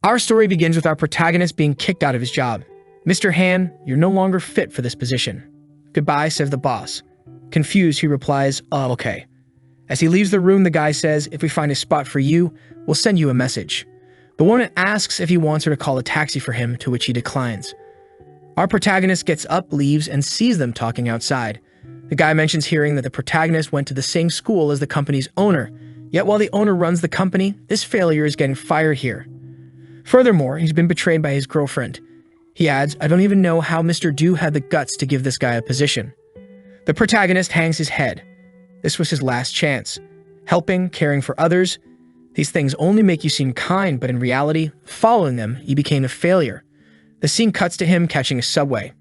Our story begins with our protagonist being kicked out of his job. "Mr. Han, you're no longer fit for this position." "Goodbye," says the boss. Confused, he replies, "Oh, okay." As he leaves the room, the guy says, "If we find a spot for you, we'll send you a message." The woman asks if he wants her to call a taxi for him, to which he declines. Our protagonist gets up, leaves, and sees them talking outside. The guy mentions hearing that the protagonist went to the same school as the company's owner, yet while the owner runs the company, this failure is getting fired here. Furthermore, he's been betrayed by his girlfriend. He adds, "I don't even know how Mr. Du had the guts to give this guy a position." The protagonist hangs his head. This was his last chance. Helping, caring for others, these things only make you seem kind, but in reality, following them, you became a failure. The scene cuts to him catching a subway.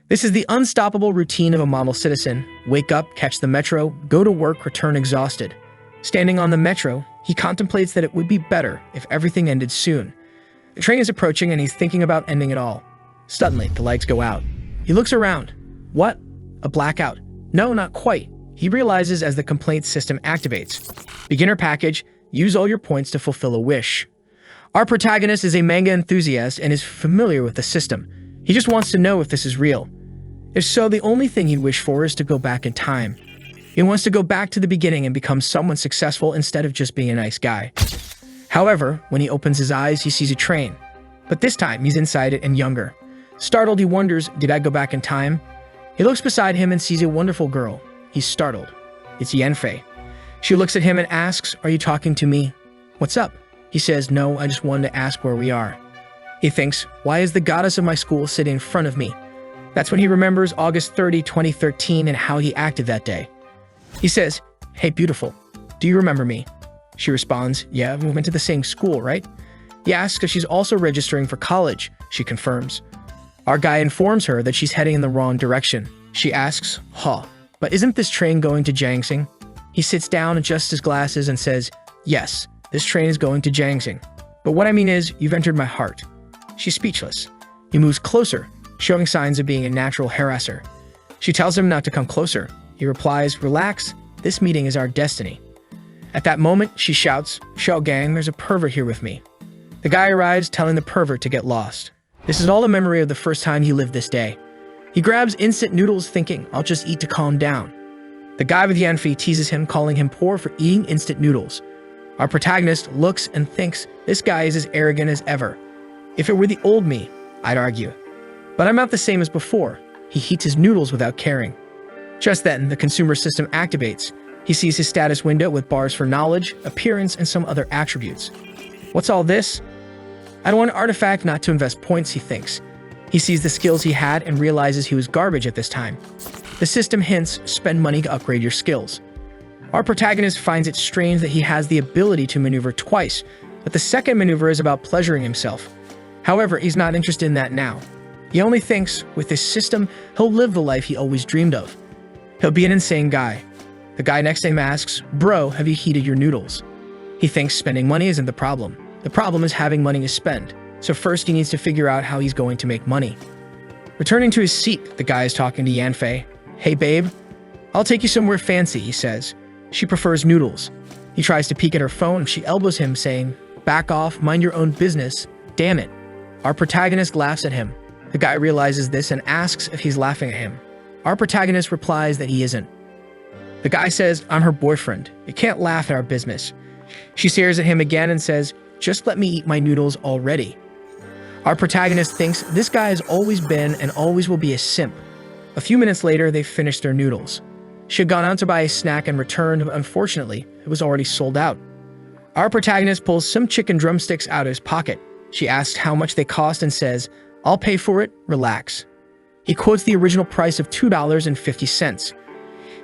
This is the unstoppable routine of a model citizen. Wake up, catch the metro, go to work, return exhausted. Standing on the metro, he contemplates that it would be better if everything ended soon. The train is approaching and he's thinking about ending it all. Suddenly, the lights go out. He looks around. What? A blackout. No, not quite. He realizes as the complaint system activates. Beginner package, use all your points to fulfill a wish. Our protagonist is a manga enthusiast and is familiar with the system. He just wants to know if this is real. If so, the only thing he'd wish for is to go back in time. He wants to go back to the beginning and become someone successful instead of just being a nice guy. However, when he opens his eyes, he sees a train. But this time, he's inside it and younger. Startled, he wonders, did I go back in time? He looks beside him and sees a wonderful girl. He's startled. It's Yanfei. She looks at him and asks, "Are you talking to me?" "What's up?" He says, "No, I just wanted to ask where we are." He thinks, why is the goddess of my school sitting in front of me? That's when he remembers August 30, 2013 and how he acted that day. He says, "Hey, beautiful, do you remember me?" She responds, "Yeah, we went to the same school, right?" He asks if she's also registering for college. She confirms. Our guy informs her that she's heading in the wrong direction. She asks, but isn't this train going to Jiangxing?" He sits down, adjusts his glasses, and says, "Yes, this train is going to Jiangxing. But what I mean is, you've entered my heart." She's speechless. He moves closer, showing signs of being a natural harasser. She tells him not to come closer. He replies, "Relax, this meeting is our destiny." At that moment, she shouts, "Shao gang, there's a pervert here with me." The guy arrives, telling the pervert to get lost. This is all a memory of the first time he lived this day. He grabs instant noodles thinking, "I'll just eat to calm down." The guy with Yanfei teases him, calling him poor for eating instant noodles. Our protagonist looks and thinks, this guy is as arrogant as ever. If it were the old me, I'd argue. But I'm not the same as before. He eats his noodles without caring. Just then, the consumer system activates. He sees his status window with bars for knowledge, appearance, and some other attributes. What's all this? I don't want an artifact not to invest points, he thinks. He sees the skills he had and realizes he was garbage at this time. The system hints, spend money to upgrade your skills. Our protagonist finds it strange that he has the ability to maneuver twice, but the second maneuver is about pleasuring himself. However, he's not interested in that now. He only thinks, with this system, he'll live the life he always dreamed of. He'll be an insane guy. The guy next to him asks, "Bro, have you heated your noodles?" He thinks spending money isn't the problem. The problem is having money to spend. So first he needs to figure out how he's going to make money. Returning to his seat, the guy is talking to Yanfei. "Hey babe, I'll take you somewhere fancy," he says. She prefers noodles. He tries to peek at her phone. She elbows him, saying, "Back off, mind your own business. Damn it." Our protagonist laughs at him. The guy realizes this and asks if he's laughing at him. Our protagonist replies that he isn't. The guy says, "I'm her boyfriend. You can't laugh at our business." She stares at him again and says, "Just let me eat my noodles already." Our protagonist thinks this guy has always been and always will be a simp. A few minutes later, they finished their noodles. She had gone out to buy a snack and returned, but unfortunately, it was already sold out. Our protagonist pulls some chicken drumsticks out of his pocket. She asks how much they cost and says, "I'll pay for it, relax." He quotes the original price of $2.50.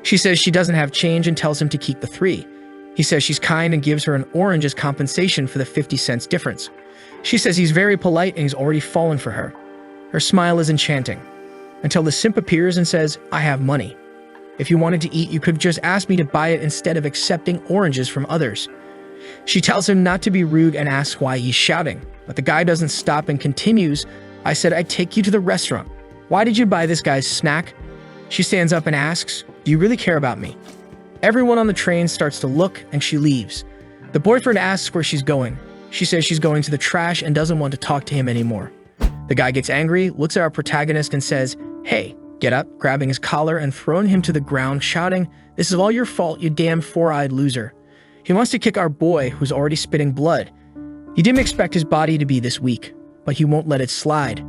She says she doesn't have change and tells him to keep the 3. He says she's kind and gives her an orange as compensation for the 50 cents difference. She says he's very polite and he's already fallen for her. Her smile is enchanting. Until the simp appears and says, "I have money. If you wanted to eat, you could have just asked me to buy it instead of accepting oranges from others." She tells him not to be rude and asks why he's shouting. But the guy doesn't stop and continues, "I said I'd take you to the restaurant. Why did you buy this guy's snack?" She stands up and asks, "Do you really care about me?" Everyone on the train starts to look and she leaves. The boyfriend asks where she's going. She says she's going to the trash and doesn't want to talk to him anymore. The guy gets angry, looks at our protagonist and says, "Hey, get up," grabbing his collar and throwing him to the ground, shouting, "This is all your fault, you damn four-eyed loser." He wants to kick our boy, who's already spitting blood. He didn't expect his body to be this weak, but he won't let it slide.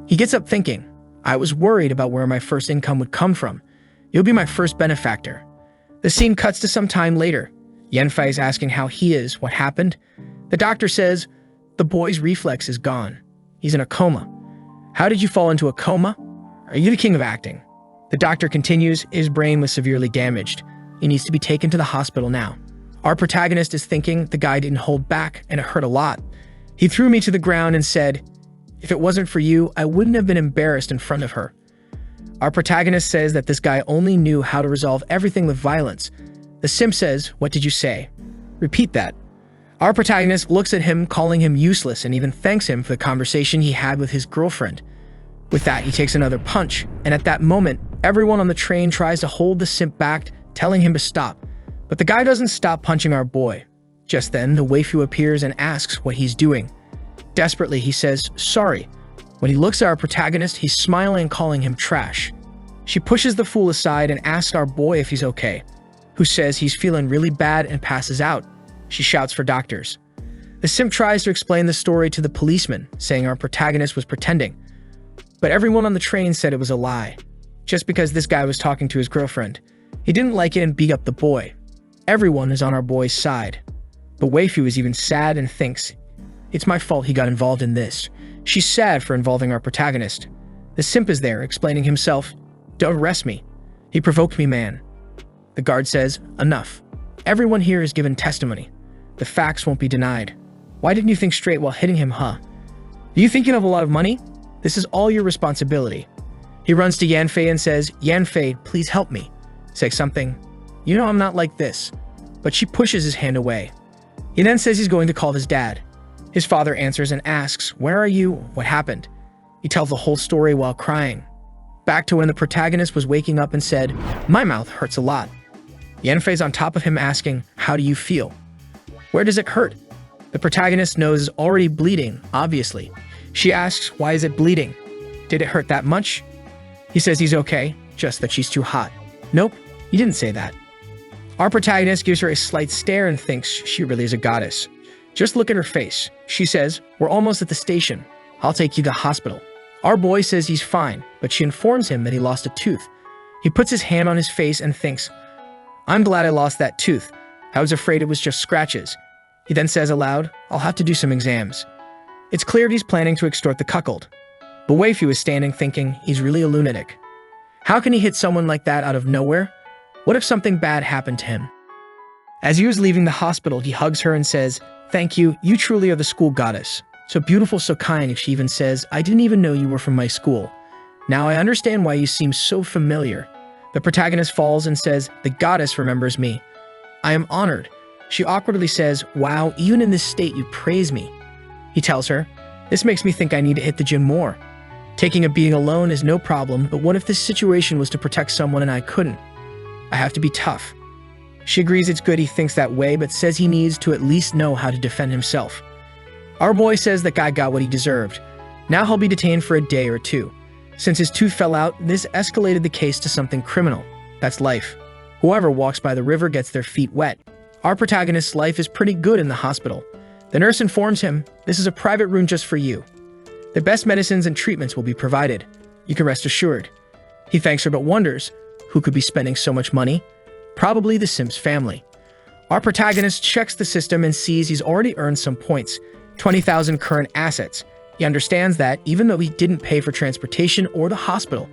He gets up thinking, "I was worried about where my first income would come from. You'll be my first benefactor." The scene cuts to some time later. Yanfei is asking how he is, what happened. The doctor says, "The boy's reflex is gone. He's in a coma." "How did you fall into a coma? Are you the king of acting?" The doctor continues, his brain was severely damaged. He needs to be taken to the hospital now. Our protagonist is thinking the guy didn't hold back and it hurt a lot. "He threw me to the ground and said, 'If it wasn't for you, I wouldn't have been embarrassed in front of her.'" Our protagonist says that this guy only knew how to resolve everything with violence. The simp says, "What did you say? Repeat that." Our protagonist looks at him, calling him useless, and even thanks him for the conversation he had with his girlfriend. With that, he takes another punch, and at that moment, everyone on the train tries to hold the simp back, telling him to stop. But the guy doesn't stop punching our boy. Just then, the waifu appears and asks what he's doing. Desperately, he says, "Sorry." When he looks at our protagonist, he's smiling, calling him trash. She pushes the fool aside and asks our boy if he's okay, who says he's feeling really bad and passes out. She shouts for doctors. The simp tries to explain the story to the policeman, saying our protagonist was pretending. But everyone on the train said it was a lie, just because this guy was talking to his girlfriend. He didn't like it and beat up the boy. Everyone is on our boy's side. The waifu is even sad and thinks, "It's my fault he got involved in this." She's sad for involving our protagonist. The simp is there, explaining himself, "Don't arrest me. He provoked me, man." The guard says, "Enough. Everyone here is given testimony. The facts won't be denied. Why didn't you think straight while hitting him, huh? Do you think you have a lot of money? This is all your responsibility." He runs to Yanfei and says, "Yanfei, please help me." Say something, "You know I'm not like this." But she pushes his hand away. He then says he's going to call his dad. His father answers and asks, "Where are you? What happened?" He tells the whole story while crying. Back to when the protagonist was waking up and said, "My mouth hurts a lot." Yanfei's on top of him asking, "How do you feel? Where does it hurt?" The protagonist's nose is already bleeding, obviously. She asks, "Why is it bleeding? Did it hurt that much?" He says he's okay, just that she's too hot. "Nope, you didn't say that." Our protagonist gives her a slight stare and thinks she really is a goddess. Just look at her face. She says, "We're almost at the station. I'll take you to the hospital." Our boy says he's fine, but she informs him that he lost a tooth. He puts his hand on his face and thinks, "I'm glad I lost that tooth. I was afraid it was just scratches." He then says aloud, "I'll have to do some exams." It's clear he's planning to extort the cuckold. The waifu is standing thinking he's really a lunatic. How can he hit someone like that out of nowhere? What if something bad happened to him? As he was leaving the hospital, he hugs her and says, "Thank you, you truly are the school goddess. So beautiful, so kind." She even says, "I didn't even know you were from my school. Now I understand why you seem so familiar." The protagonist falls and says, "The goddess remembers me. I am honored." She awkwardly says, "Wow, even in this state you praise me." He tells her, "This makes me think I need to hit the gym more. Taking a beating alone is no problem, but what if this situation was to protect someone and I couldn't? I have to be tough." She agrees it's good he thinks that way, but says he needs to at least know how to defend himself. Our boy says that guy got what he deserved. Now he'll be detained for a day or two. Since his tooth fell out, this escalated the case to something criminal. That's life. Whoever walks by the river gets their feet wet. Our protagonist's life is pretty good in the hospital. The nurse informs him, "This is a private room just for you. The best medicines and treatments will be provided. You can rest assured." He thanks her but wonders, who could be spending so much money? Probably the simp's family. Our protagonist checks the system and sees he's already earned some points, 20,000 current assets. He understands that, even though he didn't pay for transportation or the hospital,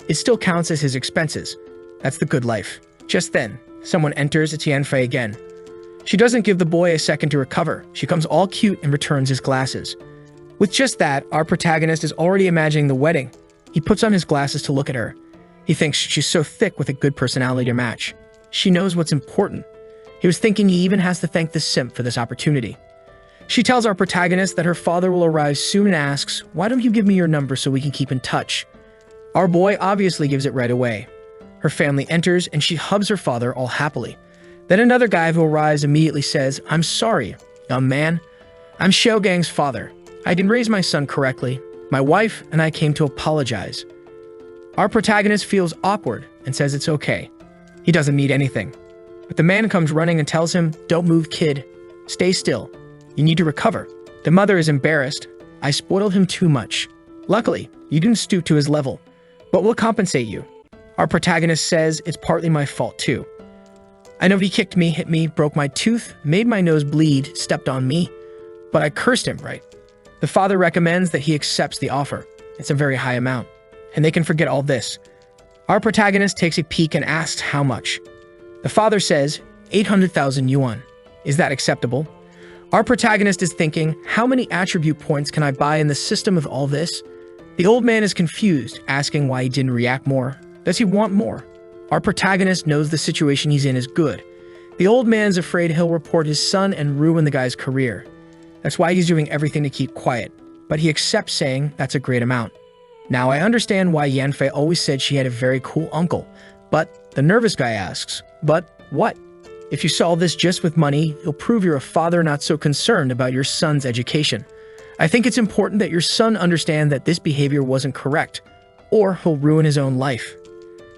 it still counts as his expenses. That's the good life. Just then, someone enters. It's Yanfei again. She doesn't give the boy a second to recover. She comes all cute and returns his glasses. With just that, our protagonist is already imagining the wedding. He puts on his glasses to look at her. He thinks she's so thick with a good personality to match. She knows what's important. He was thinking he even has to thank the simp for this opportunity. She tells our protagonist that her father will arrive soon and asks, "Why don't you give me your number so we can keep in touch?" Our boy obviously gives it right away. Her family enters and she hugs her father all happily. Then another guy who arrives immediately says, "I'm sorry, young man. I'm Shougang's father. I didn't raise my son correctly. My wife and I came to apologize. Our protagonist feels awkward and says it's okay. He doesn't need anything. But the man comes running and tells him, "Don't move, kid. Stay still. You need to recover." The mother is embarrassed. "I spoiled him too much. Luckily, you didn't stoop to his level, but we'll compensate you." Our protagonist says, "It's partly my fault too. I know he kicked me, hit me, broke my tooth, made my nose bleed, stepped on me, but I cursed him, right?" The father recommends that he accepts the offer. It's a very high amount, and they can forget all this. Our protagonist takes a peek and asks how much. The father says, 800,000 yuan. Is that acceptable? Our protagonist is thinking, how many attribute points can I buy in the system of all this? The old man is confused, asking why he didn't react more. Does he want more? Our protagonist knows the situation he's in is good. The old man's afraid he'll report his son and ruin the guy's career. That's why he's doing everything to keep quiet, but he accepts, saying that's a great amount. Now I understand why Yanfei always said she had a very cool uncle, but the nervous guy asks, "But what? If you solve this just with money, you'll prove you're a father not so concerned about your son's education. I think it's important that your son understand that this behavior wasn't correct, or he'll ruin his own life."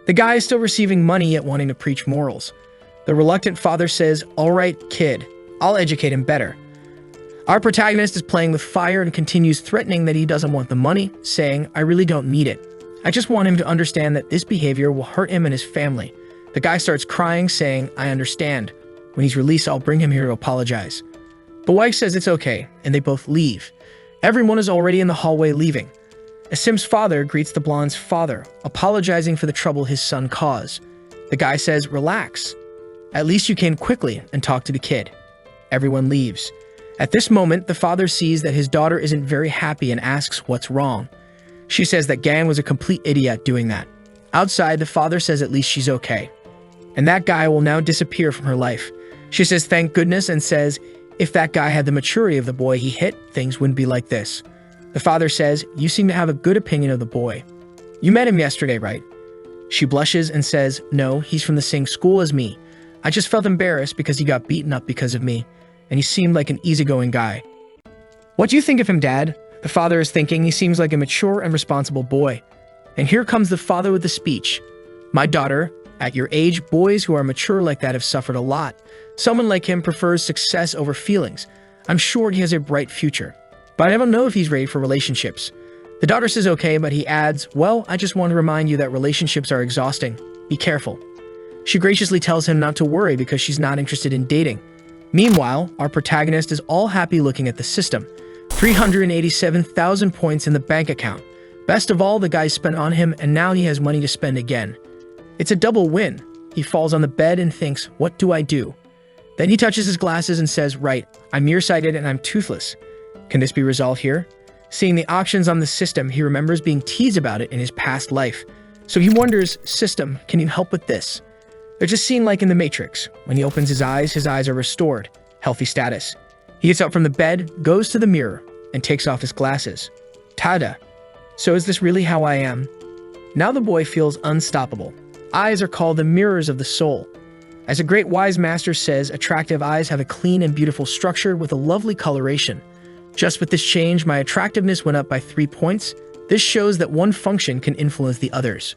The guy is still receiving money yet wanting to preach morals. The reluctant father says, "All right, kid, I'll educate him better." Our protagonist is playing with fire and continues threatening that he doesn't want the money, saying, "I really don't need it. I just want him to understand that this behavior will hurt him and his family." The guy starts crying, saying, "I understand. When he's released, I'll bring him here to apologize." The wife says it's okay, and they both leave. Everyone is already in the hallway leaving. Asim's father greets the blonde's father, apologizing for the trouble his son caused. The guy says, "Relax. At least you came quickly and talked to the kid." Everyone leaves. At this moment, the father sees that his daughter isn't very happy and asks what's wrong. She says that Gang was a complete idiot doing that. Outside, the father says at least she's okay. And that guy will now disappear from her life. She says thank goodness and says, if that guy had the maturity of the boy he hit, things wouldn't be like this. The father says, "You seem to have a good opinion of the boy. You met him yesterday, right?" She blushes and says, "No, he's from the same school as me. I just felt embarrassed because he got beaten up because of me, and he seemed like an easygoing guy." "What do you think of him, Dad?" The father is thinking he seems like a mature and responsible boy. And here comes the father with the speech. "My daughter, at your age, boys who are mature like that have suffered a lot. Someone like him prefers success over feelings. I'm sure he has a bright future. But I don't know if he's ready for relationships." The daughter says okay, but he adds, "Well, I just want to remind you that relationships are exhausting. Be careful." She graciously tells him not to worry because she's not interested in dating. Meanwhile, our protagonist is all happy looking at the system. 387,000 points in the bank account. Best of all, the guy spent on him and now he has money to spend again. It's a double win. He falls on the bed and thinks, what do I do? Then he touches his glasses and says, right, I'm nearsighted and I'm toothless. Can this be resolved here? Seeing the options on the system, he remembers being teased about it in his past life. So he wonders, system, can you help with this? There's a scene like in The Matrix. When he opens his eyes are restored. Healthy status. He gets up from the bed, goes to the mirror, and takes off his glasses. Tada! So is this really how I am? Now the boy feels unstoppable. Eyes are called the mirrors of the soul. As a great wise master says, attractive eyes have a clean and beautiful structure with a lovely coloration. Just with this change, my attractiveness went up by 3 points. This shows that one function can influence the others.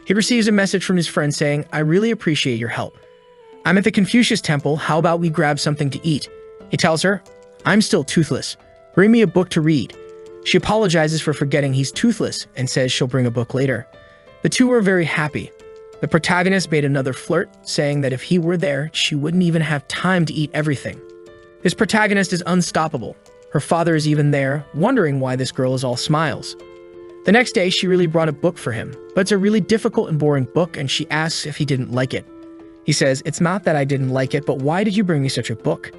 He receives a message from his friend saying, I really appreciate your help. I'm at the Confucius temple, how about we grab something to eat? He tells her, I'm still toothless. Bring me a book to read. She apologizes for forgetting he's toothless and says she'll bring a book later. The two are very happy. The protagonist made another flirt, saying that if he were there, she wouldn't even have time to eat everything. This protagonist is unstoppable. Her father is even there, wondering why this girl is all smiles. The next day, she really brought a book for him, but it's a really difficult and boring book, and she asks if he didn't like it. He says, it's not that I didn't like it, but why did you bring me such a book?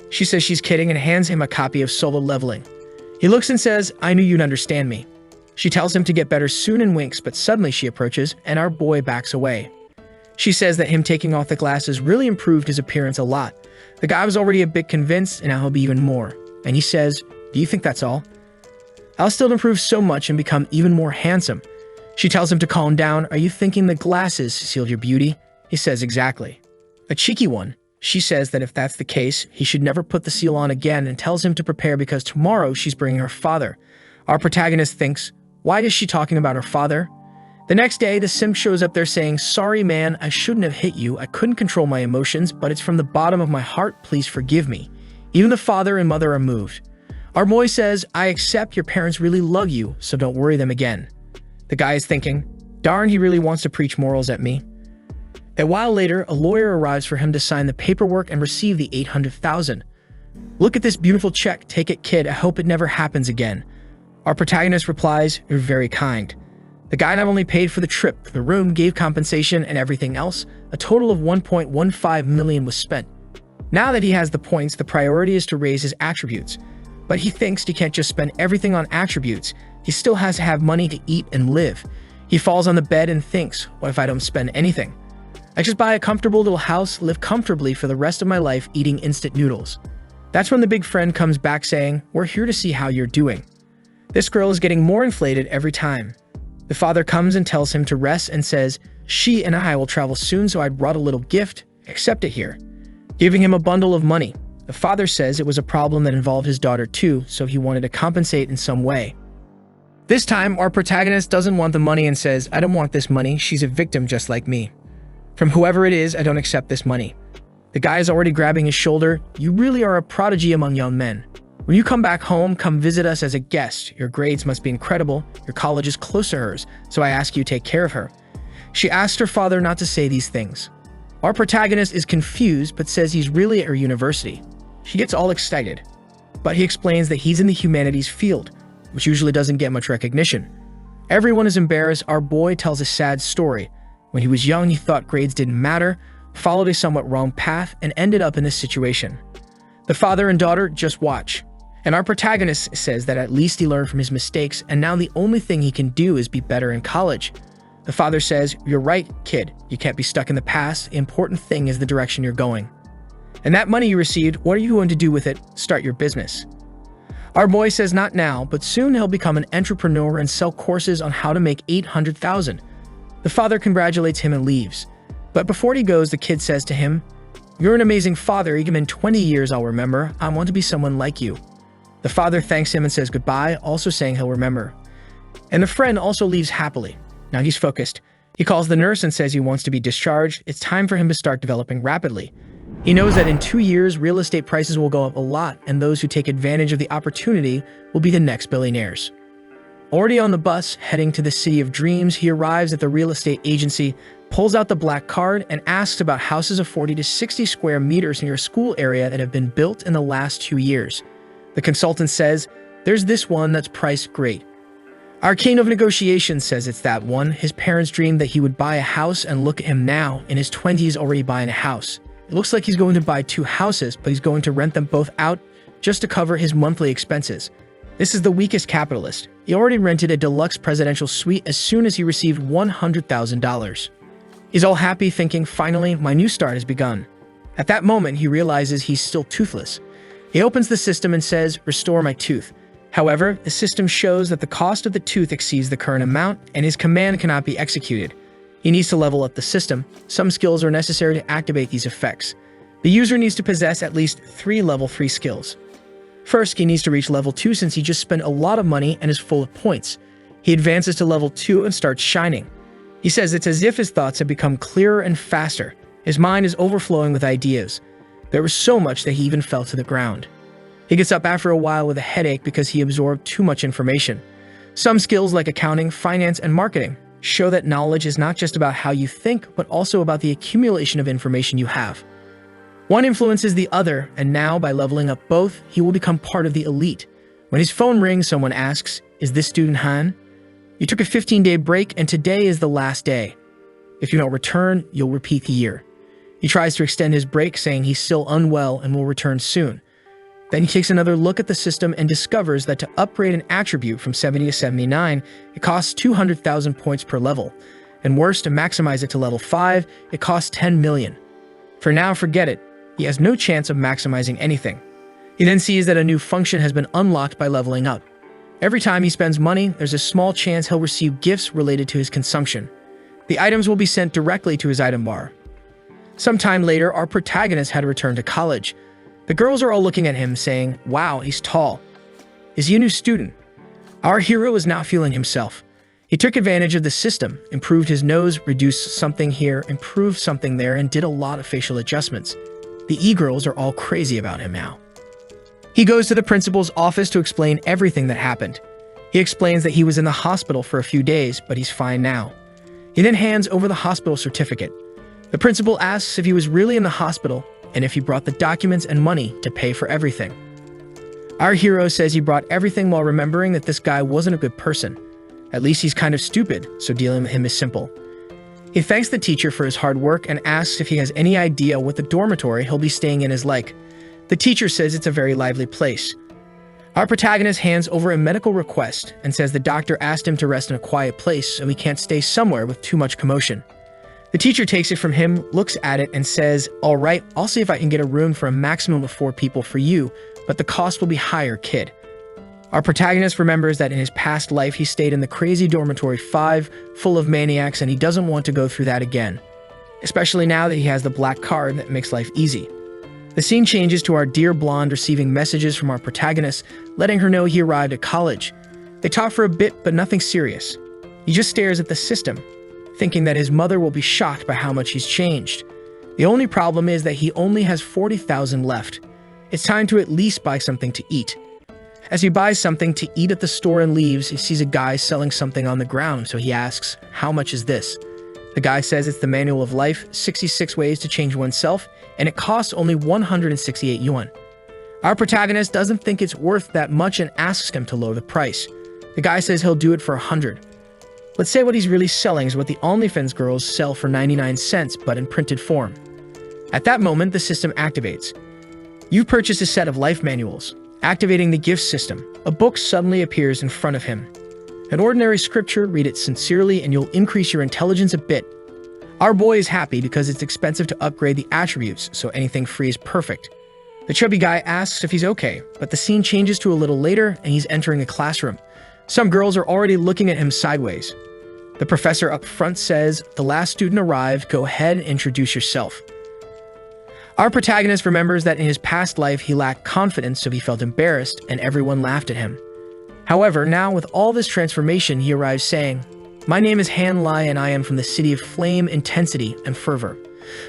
She says she's kidding and hands him a copy of Solo Leveling. He looks and says, I knew you'd understand me. She tells him to get better soon and winks, but suddenly she approaches, and our boy backs away. She says that him taking off the glasses really improved his appearance a lot. The guy was already a bit convinced, and now he'll be even more. And he says, do you think that's all? I'll still improve so much and become even more handsome. She tells him to calm down. Are you thinking the glasses sealed your beauty? He says exactly. A cheeky one. She says that if that's the case, he should never put the seal on again and tells him to prepare because tomorrow she's bringing her father. Our protagonist thinks, why is she talking about her father? The next day, the simp shows up there saying, sorry man, I shouldn't have hit you. I couldn't control my emotions, but it's from the bottom of my heart. Please forgive me. Even the father and mother are moved. Our boy says, I accept your parents really love you, so don't worry them again. The guy is thinking, darn, he really wants to preach morals at me. A while later, a lawyer arrives for him to sign the paperwork and receive the $800,000. Look at this beautiful check. Take it, kid. I hope it never happens again. Our protagonist replies, you're very kind. The guy not only paid for the trip, the room, gave compensation, and everything else. A total of $1.15 million was spent. Now that he has the points, the priority is to raise his attributes. But he thinks he can't just spend everything on attributes. He still has to have money to eat and live. He falls on the bed and thinks, what if I don't spend anything? I just buy a comfortable little house, live comfortably for the rest of my life eating instant noodles. That's when the big friend comes back saying, we're here to see how you're doing. This girl is getting more inflated every time. The father comes and tells him to rest and says, she and I will travel soon, so I brought a little gift. Accept it here. Giving him a bundle of money. The father says it was a problem that involved his daughter too, so he wanted to compensate in some way. This time, our protagonist doesn't want the money and says, I don't want this money. She's a victim just like me. From whoever it is, I don't accept this money. The guy is already grabbing his shoulder. You really are a prodigy among young men. When you come back home, come visit us as a guest. Your grades must be incredible. Your college is close to hers, so I ask you to take care of her. She asked her father not to say these things. Our protagonist is confused, but says he's really at her university. She gets all excited, but he explains that he's in the humanities field, which usually doesn't get much recognition. Everyone is embarrassed. Our boy tells a sad story. When he was young, he thought grades didn't matter, followed a somewhat wrong path, and ended up in this situation. The father and daughter just watch. And our protagonist says that at least he learned from his mistakes, and now the only thing he can do is be better in college. The father says, you're right, kid. You can't be stuck in the past. The important thing is the direction you're going. And that money you received, what are you going to do with it? Start your business. Our boy says not now, but soon he'll become an entrepreneur and sell courses on how to make $800,000. The father congratulates him and leaves. But before he goes, the kid says to him, you're an amazing father. Even in 20 years, I'll remember. I want to be someone like you. The father thanks him and says goodbye, also saying he'll remember. And the friend also leaves happily. Now he's focused. He calls the nurse and says he wants to be discharged. It's time for him to start developing rapidly. He knows that in 2 years, real estate prices will go up a lot, and those who take advantage of the opportunity will be the next billionaires. Already on the bus, heading to the city of dreams, he arrives at the real estate agency, pulls out the black card, and asks about houses of 40 to 60 square meters near a school area that have been built in the last 2 years. The consultant says, there's this one that's priced great. Our king of negotiations says it's that one. His parents dreamed that he would buy a house, and look at him now, in his 20s already buying a house. It looks like he's going to buy 2 houses, but he's going to rent them both out just to cover his monthly expenses. This is the weakest capitalist. He already rented a deluxe presidential suite as soon as he received $100,000. He's all happy, thinking, finally, my new start has begun. At that moment, he realizes he's still toothless. He opens the system and says, restore my tooth. However, the system shows that the cost of the tooth exceeds the current amount, and his command cannot be executed. He needs to level up the system. Some skills are necessary to activate these effects. The user needs to possess at least 3 level 3 skills. First, he needs to reach level 2 since he just spent a lot of money and is full of points. He advances to level 2 and starts shining. He says it's as if his thoughts have become clearer and faster. His mind is overflowing with ideas. There was so much that he even fell to the ground. He gets up after a while with a headache because he absorbed too much information. Some skills like accounting, finance, and marketing show that knowledge is not just about how you think, but also about the accumulation of information you have. One influences the other, and now, by leveling up both, he will become part of the elite. When his phone rings, someone asks, is this student Han? You took a 15-day break, and today is the last day. If you don't return, you'll repeat the year. He tries to extend his break, saying he's still unwell and will return soon. Then he takes another look at the system and discovers that to upgrade an attribute from 70 to 79, it costs 200,000 points per level. And worse, to maximize it to level 5, it costs 10 million. For now, forget it. He has no chance of maximizing anything. He then sees that a new function has been unlocked by leveling up. Every time he spends money, there's a small chance he'll receive gifts related to his consumption. The items will be sent directly to his item bar. Sometime later, our protagonist had returned to college. The girls are all looking at him saying, "Wow, he's tall. Is he a new student?" Our hero is not feeling himself. He took advantage of the system, improved his nose, reduced something here, improved something there, and did a lot of facial adjustments. The e-girls are all crazy about him now. He goes to the principal's office to explain everything that happened. He explains that he was in the hospital for a few days, but he's fine now. He then hands over the hospital certificate. The principal asks if he was really in the hospital and if he brought the documents and money to pay for everything. Our hero says he brought everything while remembering that this guy wasn't a good person. At least he's kind of stupid, so dealing with him is simple. He thanks the teacher for his hard work and asks if he has any idea what the dormitory he'll be staying in is like. The teacher says it's a very lively place. Our protagonist hands over a medical request and says the doctor asked him to rest in a quiet place so he can't stay somewhere with too much commotion. The teacher takes it from him, looks at it, and says, "All right, I'll see if I can get a room for a maximum of 4 people for you, but the cost will be higher, kid." Our protagonist remembers that in his past life he stayed in the crazy dormitory 5, full of maniacs, and he doesn't want to go through that again. Especially now that he has the black card that makes life easy. The scene changes to our dear blonde receiving messages from our protagonist, letting her know he arrived at college. They talk for a bit, but nothing serious. He just stares at the system, thinking that his mother will be shocked by how much he's changed. The only problem is that he only has 40,000 left. It's time to at least buy something to eat. As he buys something to eat at the store and leaves, he sees a guy selling something on the ground, so he asks, "How much is this?" The guy says it's the Manual of Life, 66 Ways to Change Oneself, and it costs only 168 yuan. Our protagonist doesn't think it's worth that much and asks him to lower the price. The guy says he'll do it for 100. Let's say what he's really selling is what the OnlyFans girls sell for 99 cents, but in printed form. At that moment, the system activates. You've purchased a set of life manuals. Activating the gift system, a book suddenly appears in front of him. An ordinary scripture, read it sincerely and you'll increase your intelligence a bit. Our boy is happy because it's expensive to upgrade the attributes, so anything free is perfect. The chubby guy asks if he's okay, but the scene changes to a little later and he's entering the classroom. Some girls are already looking at him sideways. The professor up front says, "The last student arrived, go ahead and introduce yourself." Our protagonist remembers that in his past life he lacked confidence, so he felt embarrassed and everyone laughed at him. However, now with all this transformation, he arrives saying, "My name is Han Lai and I am from the city of flame, intensity, and fervor.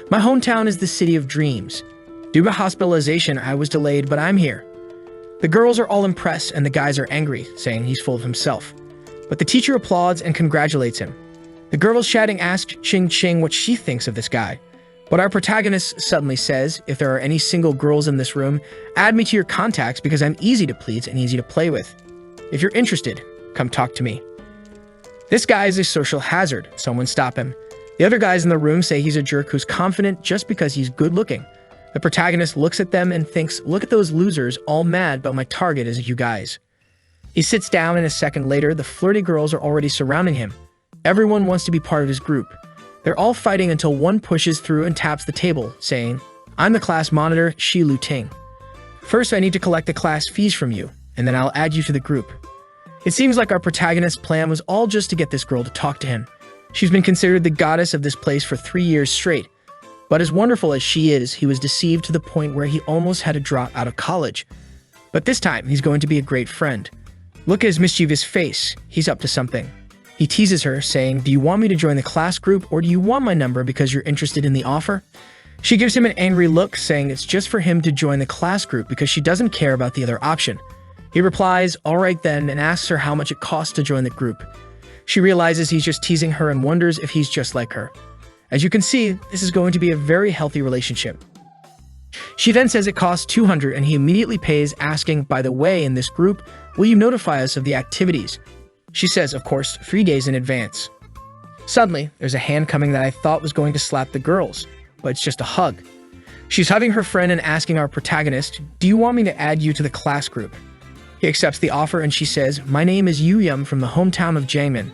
My hometown is the city of dreams. Due to hospitalization, I was delayed, but I'm here." The girls are all impressed and the guys are angry, saying he's full of himself. But the teacher applauds and congratulates him. The girls chatting ask Ching Ching what she thinks of this guy. But our protagonist suddenly says, "If there are any single girls in this room, add me to your contacts because I'm easy to please and easy to play with. If you're interested, come talk to me." This guy is a social hazard. Someone stop him. The other guys in the room say he's a jerk who's confident just because he's good looking. The protagonist looks at them and thinks, "Look at those losers, all mad, but my target is you guys." He sits down and a second later, the flirty girls are already surrounding him. Everyone wants to be part of his group. They're all fighting until one pushes through and taps the table, saying, "I'm the class monitor, Shi Lu Ting. First, I need to collect the class fees from you, and then I'll add you to the group." It seems like our protagonist's plan was all just to get this girl to talk to him. She's been considered the goddess of this place for 3 years straight. But as wonderful as she is, he was deceived to the point where he almost had to drop out of college. But this time, he's going to be a great friend. Look at his mischievous face. He's up to something. He teases her, saying, "Do you want me to join the class group, or do you want my number because you're interested in the offer?" She gives him an angry look, saying it's just for him to join the class group because she doesn't care about the other option. He replies, "All right then," and asks her how much it costs to join the group. She realizes he's just teasing her and wonders if he's just like her. As you can see, this is going to be a very healthy relationship. She then says it costs 200 and he immediately pays, asking, "By the way, in this group, will you notify us of the activities?" She says, of course, 3 days in advance. Suddenly, there's a hand coming that I thought was going to slap the girls, but it's just a hug. She's hugging her friend and asking our protagonist, "Do you want me to add you to the class group?" He accepts the offer and she says, "My name is Yu Yum from the hometown of Jiangmen."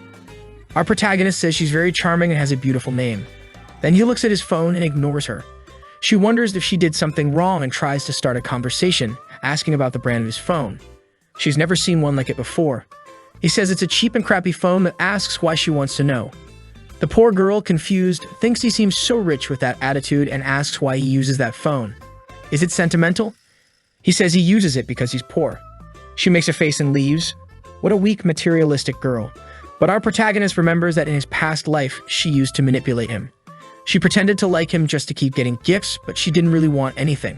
Our protagonist says she's very charming and has a beautiful name. Then he looks at his phone and ignores her. She wonders if she did something wrong and tries to start a conversation, asking about the brand of his phone. She's never seen one like it before. He says it's a cheap and crappy phone that asks why she wants to know. The poor girl, confused, thinks he seems so rich with that attitude and asks why he uses that phone. Is it sentimental? He says he uses it because he's poor. She makes a face and leaves. What a weak, materialistic girl. But our protagonist remembers that in his past life, she used to manipulate him. She pretended to like him just to keep getting gifts, but she didn't really want anything.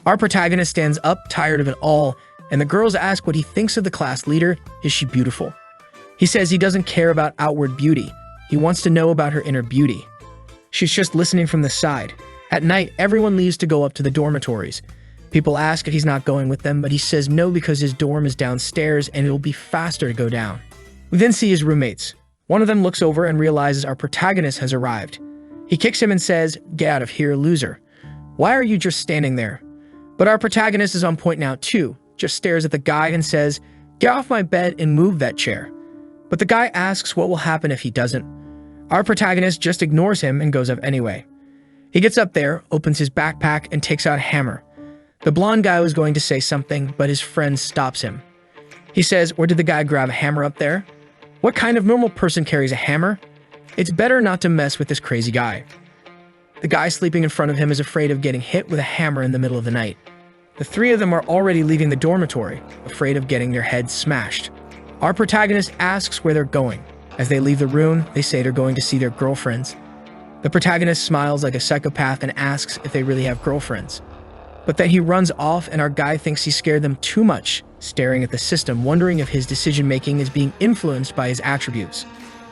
Our protagonist stands up, tired of it all, and the girls ask what he thinks of the class leader. Is she beautiful? He says he doesn't care about outward beauty. He wants to know about her inner beauty. She's just listening from the side. At night, everyone leaves to go up to the dormitories. People ask if he's not going with them, but he says no because his dorm is downstairs and it'll be faster to go down. We then see his roommates. One of them looks over and realizes our protagonist has arrived. He kicks him and says, "Get out of here, loser. Why are you just standing there?" But our protagonist is on point now too, just stares at the guy and says, "Get off my bed and move that chair." But the guy asks what will happen if he doesn't. Our protagonist just ignores him and goes up anyway. He gets up there, opens his backpack, and takes out a hammer. The blonde guy was going to say something, but his friend stops him. He says, "Where did the guy grab a hammer up there? What kind of normal person carries a hammer? It's better not to mess with this crazy guy." The guy sleeping in front of him is afraid of getting hit with a hammer in the middle of the night. The three of them are already leaving the dormitory, afraid of getting their heads smashed. Our protagonist asks where they're going. As they leave the room, they say they're going to see their girlfriends. The protagonist smiles like a psychopath and asks if they really have girlfriends. But then he runs off and our guy thinks he scared them too much, staring at the system, wondering if his decision-making is being influenced by his attributes.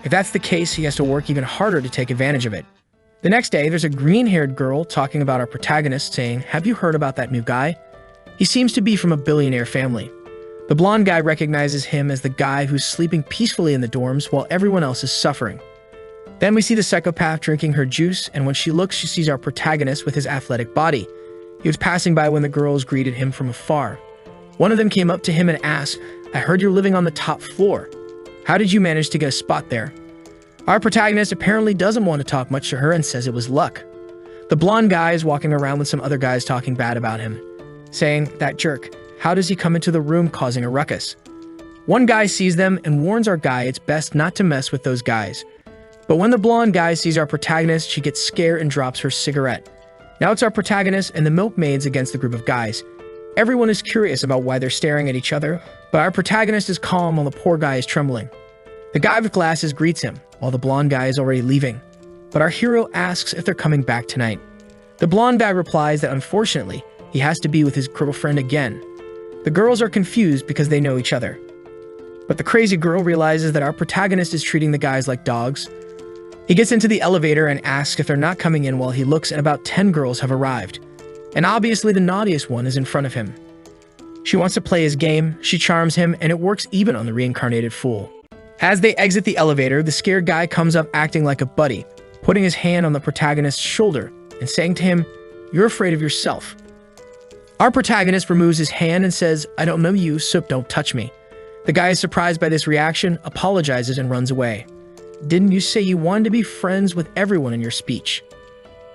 If that's the case, he has to work even harder to take advantage of it. The next day, there's a green-haired girl talking about our protagonist saying, "Have you heard about that new guy? He seems to be from a billionaire family." The blonde guy recognizes him as the guy who's sleeping peacefully in the dorms while everyone else is suffering. Then we see the psychopath drinking her juice, and when she looks, she sees our protagonist with his athletic body. He was passing by when the girls greeted him from afar. One of them came up to him and asked, "I heard you're living on the top floor. How did you manage to get a spot there?" Our protagonist apparently doesn't want to talk much to her and says it was luck. The blonde guy is walking around with some other guys talking bad about him, saying, "That jerk, how does he come into the room causing a ruckus?" One guy sees them and warns our guy it's best not to mess with those guys. But when the blonde guy sees our protagonist, she gets scared and drops her cigarette. Now it's our protagonist and the milkmaids against the group of guys. Everyone is curious about why they're staring at each other, but our protagonist is calm while the poor guy is trembling. The guy with glasses greets him, while the blonde guy is already leaving. But our hero asks if they're coming back tonight. The blonde guy replies that unfortunately, he has to be with his girlfriend again. The girls are confused because they know each other. But the crazy girl realizes that our protagonist is treating the guys like dogs. He gets into the elevator and asks if they're not coming in while he looks and about 10 girls have arrived. And obviously the naughtiest one is in front of him. She wants to play his game, she charms him, and it works even on the reincarnated fool. As they exit the elevator, the scared guy comes up acting like a buddy, putting his hand on the protagonist's shoulder and saying to him, "You're afraid of yourself." Our protagonist removes his hand and says, "I don't know you, so don't touch me." The guy is surprised by this reaction, apologizes, and runs away. "Didn't you say you wanted to be friends with everyone in your speech?"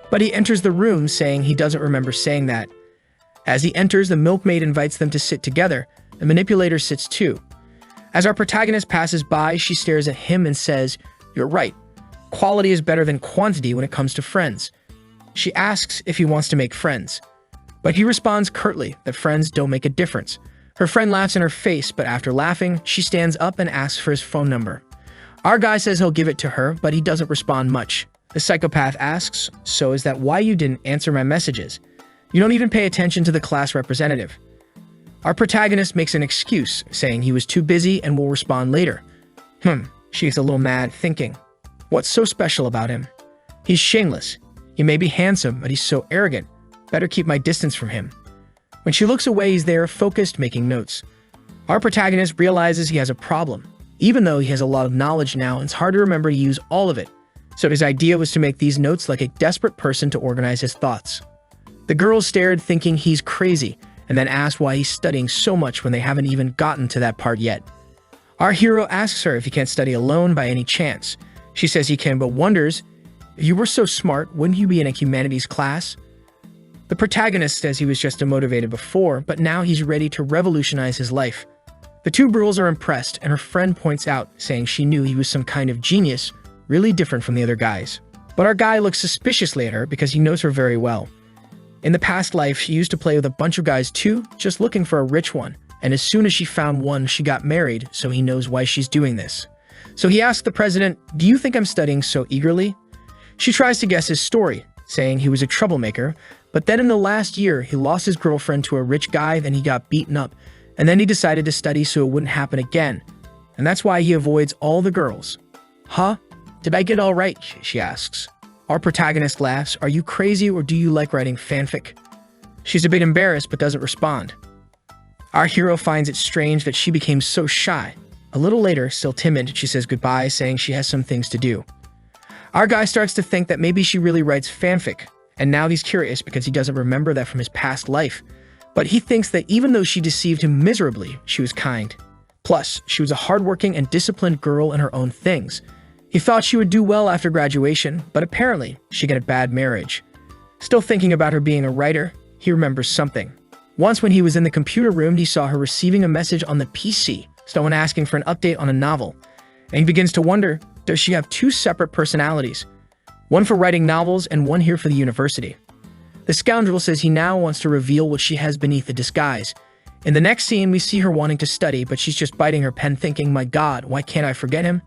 But he enters the room saying he doesn't remember saying that. As he enters, the milkmaid invites them to sit together. The manipulator sits too. As our protagonist passes by, she stares at him and says, "You're right. Quality is better than quantity when it comes to friends." She asks if he wants to make friends. But he responds curtly that friends don't make a difference. Her friend laughs in her face, but after laughing, she stands up and asks for his phone number. Our guy says he'll give it to her, but he doesn't respond much. The psychopath asks, "So is that why you didn't answer my messages? You don't even pay attention to the class representative." Our protagonist makes an excuse, saying he was too busy and will respond later. She gets a little mad, thinking, what's so special about him? He's shameless. He may be handsome, but he's so arrogant. Better keep my distance from him. When she looks away, he's there, focused, making notes. Our protagonist realizes he has a problem. Even though he has a lot of knowledge now, it's hard to remember to use all of it. So his idea was to make these notes like a desperate person to organize his thoughts. The girls stared, thinking he's crazy, and then asked why he's studying so much when they haven't even gotten to that part yet. Our hero asks her if he can't study alone by any chance. She says he can, but wonders, if you were so smart, wouldn't you be in a humanities class? The protagonist says he was just demotivated before, but now he's ready to revolutionize his life. The two girls are impressed, and her friend points out, saying she knew he was some kind of genius, really different from the other guys. But our guy looks suspiciously at her because he knows her very well. In the past life, she used to play with a bunch of guys too, just looking for a rich one. And as soon as she found one, she got married, so he knows why she's doing this. So he asked the president, "Do you think I'm studying so eagerly?" She tries to guess his story, saying he was a troublemaker, but then in the last year, he lost his girlfriend to a rich guy, then he got beaten up, and then he decided to study so it wouldn't happen again. And that's why he avoids all the girls. Huh? Did I get it all right? She asks. Our protagonist laughs. Are you crazy or do you like writing fanfic? She's a bit embarrassed but doesn't respond. Our hero finds it strange that she became so shy. A little later, still timid, she says goodbye, saying she has some things to do. Our guy starts to think that maybe she really writes fanfic, and now he's curious because he doesn't remember that from his past life. But he thinks that even though she deceived him miserably, she was kind. Plus, she was a hardworking and disciplined girl in her own things. He thought she would do well after graduation, but apparently, she got a bad marriage. Still thinking about her being a writer, he remembers something. Once when he was in the computer room, he saw her receiving a message on the PC, someone asking for an update on a novel. And he begins to wonder, does she have two separate personalities? One for writing novels and one here for the university. The scoundrel says he now wants to reveal what she has beneath the disguise. In the next scene, we see her wanting to study, but she's just biting her pen thinking, my God, why can't I forget him?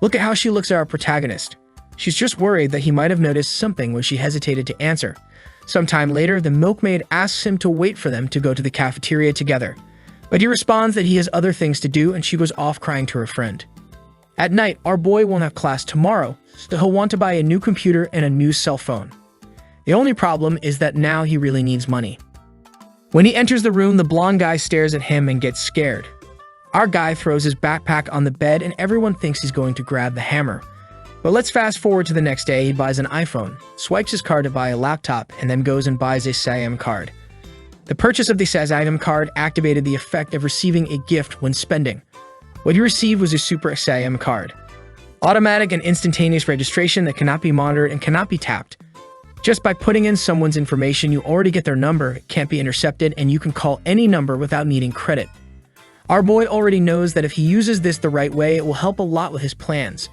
Look at how she looks at our protagonist. She's just worried that he might have noticed something when she hesitated to answer. Sometime later, the milkmaid asks him to wait for them to go to the cafeteria together. But he responds that he has other things to do and she goes off crying to her friend. At night, our boy won't have class tomorrow, so he'll want to buy a new computer and a new cell phone. The only problem is that now he really needs money. When he enters the room, the blonde guy stares at him and gets scared. Our guy throws his backpack on the bed and everyone thinks he's going to grab the hammer. But let's fast forward to the next day. He buys an iPhone, swipes his card to buy a laptop, and then goes and buys a SIM card. The purchase of the SIM card activated the effect of receiving a gift when spending. What he received was a Super SIM card. Automatic and instantaneous registration that cannot be monitored and cannot be tapped. Just by putting in someone's information, you already get their number, it can't be intercepted, and you can call any number without needing credit. Our boy already knows that if he uses this the right way, it will help a lot with his plans.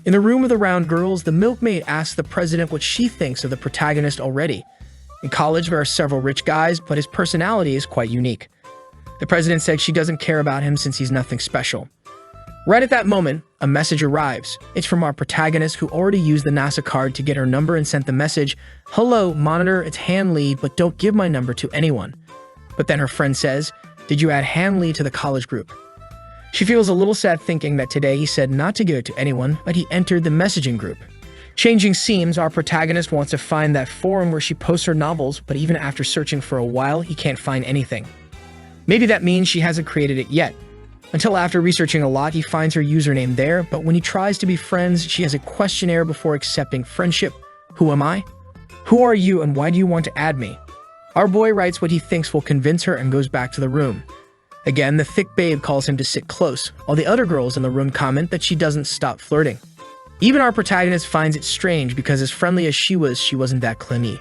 In the room with the round girls, the milkmaid asks the president what she thinks of the protagonist already. In college, there are several rich guys, but his personality is quite unique. The president said she doesn't care about him since he's nothing special. Right at that moment, a message arrives. It's from our protagonist who already used the NASA card to get her number and sent the message, "Hello, monitor, it's Han Lee, but don't give my number to anyone." But then her friend says, "Did you add Han Lee to the college group?" She feels a little sad thinking that today he said not to give it to anyone, but he entered the messaging group. Changing scenes, our protagonist wants to find that forum where she posts her novels, but even after searching for a while, he can't find anything. Maybe that means she hasn't created it yet. Until after researching a lot, he finds her username there, but when he tries to be friends, she has a questionnaire before accepting friendship. Who am I? Who are you and why do you want to add me? Our boy writes what he thinks will convince her and goes back to the room. Again, the thick babe calls him to sit close, while the other girls in the room comment that she doesn't stop flirting. Even our protagonist finds it strange because as friendly as she wasn't that clingy.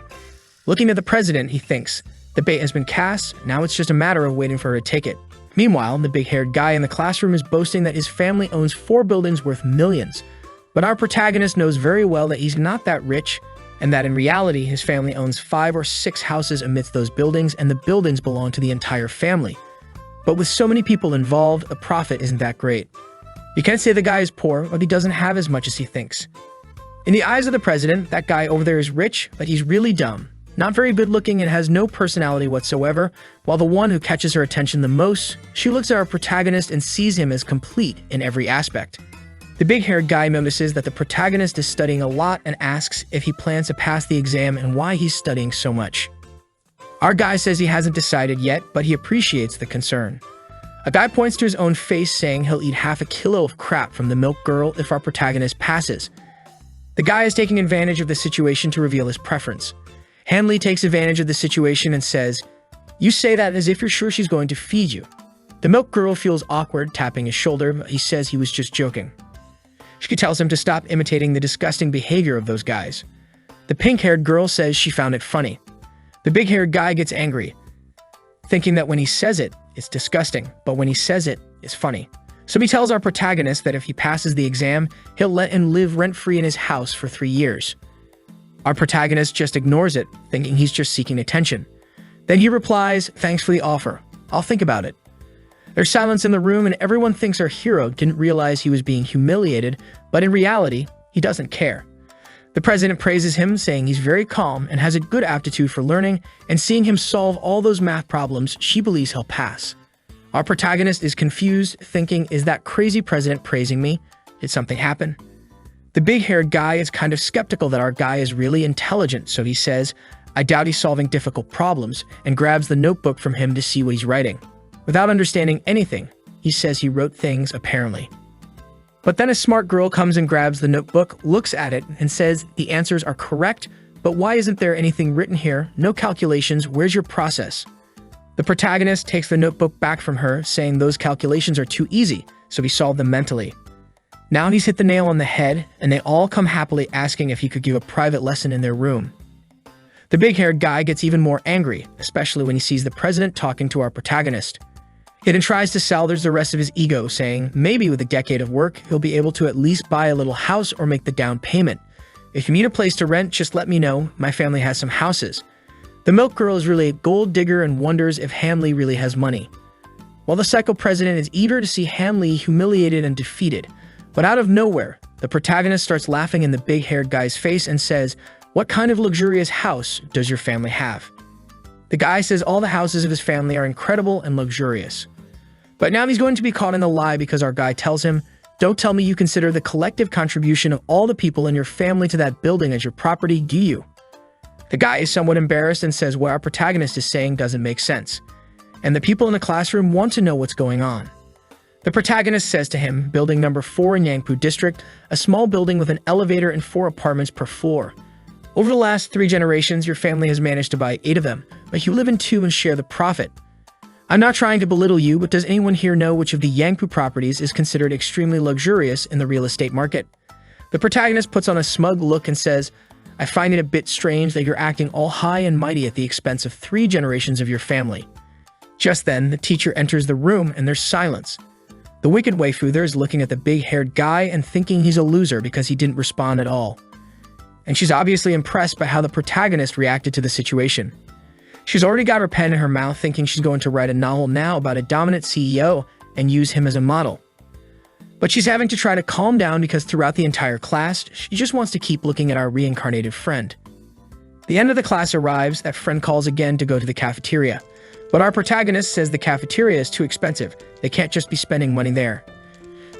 Looking at the president, he thinks, the bait has been cast, now it's just a matter of waiting for her to take it. Meanwhile, the big-haired guy in the classroom is boasting that his family owns 4 buildings worth millions. But our protagonist knows very well that he's not that rich, and that in reality, his family owns 5 or 6 houses amidst those buildings, and the buildings belong to the entire family. But with so many people involved, the profit isn't that great. You can't say the guy is poor, but he doesn't have as much as he thinks. In the eyes of the president, that guy over there is rich, but he's really dumb. Not very good looking and has no personality whatsoever, while the one who catches her attention the most, she looks at our protagonist and sees him as complete in every aspect. The big-haired guy notices that the protagonist is studying a lot and asks if he plans to pass the exam and why he's studying so much. Our guy says he hasn't decided yet, but he appreciates the concern. A guy points to his own face saying he'll eat half a kilo of crap from the milk girl if our protagonist passes. The guy is taking advantage of the situation to reveal his preference. Han Lee takes advantage of the situation and says, "You say that as if you're sure she's going to feed you." The milk girl feels awkward, tapping his shoulder, but he says he was just joking. She tells him to stop imitating the disgusting behavior of those guys. The pink-haired girl says she found it funny. The big-haired guy gets angry, thinking that when he says it, it's disgusting, but when he says it, it's funny. So he tells our protagonist that if he passes the exam, he'll let him live rent-free in his house for 3 years. Our protagonist just ignores it, thinking he's just seeking attention. Then he replies, "Thanks for the offer. I'll think about it." There's silence in the room and everyone thinks our hero didn't realize he was being humiliated, but in reality, he doesn't care. The president praises him, saying he's very calm and has a good aptitude for learning, and seeing him solve all those math problems, she believes he'll pass. Our protagonist is confused, thinking, is that crazy president praising me? Did something happen? The big-haired guy is kind of skeptical that our guy is really intelligent, so he says, "I doubt he's solving difficult problems," and grabs the notebook from him to see what he's writing. Without understanding anything, he says he wrote things, apparently. But then a smart girl comes and grabs the notebook, looks at it, and says, "The answers are correct, but why isn't there anything written here? No calculations, where's your process?" The protagonist takes the notebook back from her, saying those calculations are too easy, so he solved them mentally. Now he's hit the nail on the head, and they all come happily asking if he could give a private lesson in their room. The big-haired guy gets even more angry, especially when he sees the president talking to our protagonist. He then tries to salvage the rest of his ego, saying maybe with a decade of work, he'll be able to at least buy a little house or make the down payment. "If you need a place to rent, just let me know. My family has some houses." The milk girl is really a gold digger and wonders if Hanley really has money. While the psycho president is eager to see Hanley humiliated and defeated. But out of nowhere, the protagonist starts laughing in the big-haired guy's face and says, "What kind of luxurious house does your family have?" The guy says all the houses of his family are incredible and luxurious. But now he's going to be caught in a lie because our guy tells him, "Don't tell me you consider the collective contribution of all the people in your family to that building as your property, do you?" The guy is somewhat embarrassed and says what our protagonist is saying doesn't make sense. And the people in the classroom want to know what's going on. The protagonist says to him, "Building number 4 in Yangpu District, a small building with an elevator and 4 apartments per floor. Over the last 3 generations, your family has managed to buy 8 of them, but you live in 2 and share the profit. I'm not trying to belittle you, but does anyone here know which of the Yangpu properties is considered extremely luxurious in the real estate market?" The protagonist puts on a smug look and says, "I find it a bit strange that you're acting all high and mighty at the expense of 3 generations of your family." Just then, the teacher enters the room and there's silence. The wicked waifu there is looking at the big-haired guy and thinking he's a loser because he didn't respond at all. And she's obviously impressed by how the protagonist reacted to the situation. She's already got her pen in her mouth thinking she's going to write a novel now about a dominant CEO and use him as a model. But she's having to try to calm down because throughout the entire class, she just wants to keep looking at our reincarnated friend. The end of the class arrives, that friend calls again to go to the cafeteria. But our protagonist says the cafeteria is too expensive, they can't just be spending money there.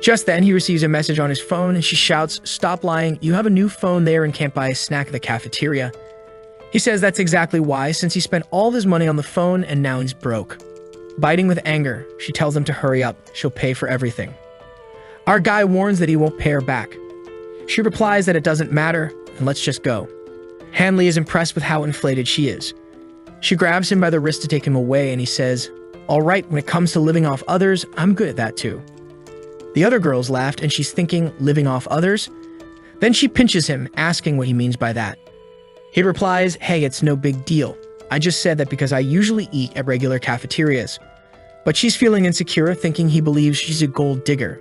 Just then, he receives a message on his phone and she shouts, "Stop lying, you have a new phone there and can't buy a snack at the cafeteria." He says that's exactly why, since he spent all of his money on the phone and now he's broke. Biting with anger, she tells him to hurry up, she'll pay for everything. Our guy warns that he won't pay her back. She replies that it doesn't matter, and let's just go. Hanley is impressed with how inflated she is. She grabs him by the wrist to take him away, and he says, "All right, when it comes to living off others, I'm good at that too." The other girls laughed, and she's thinking, living off others? Then she pinches him, asking what he means by that. He replies, "Hey, it's no big deal. I just said that because I usually eat at regular cafeterias." But she's feeling insecure, thinking he believes she's a gold digger.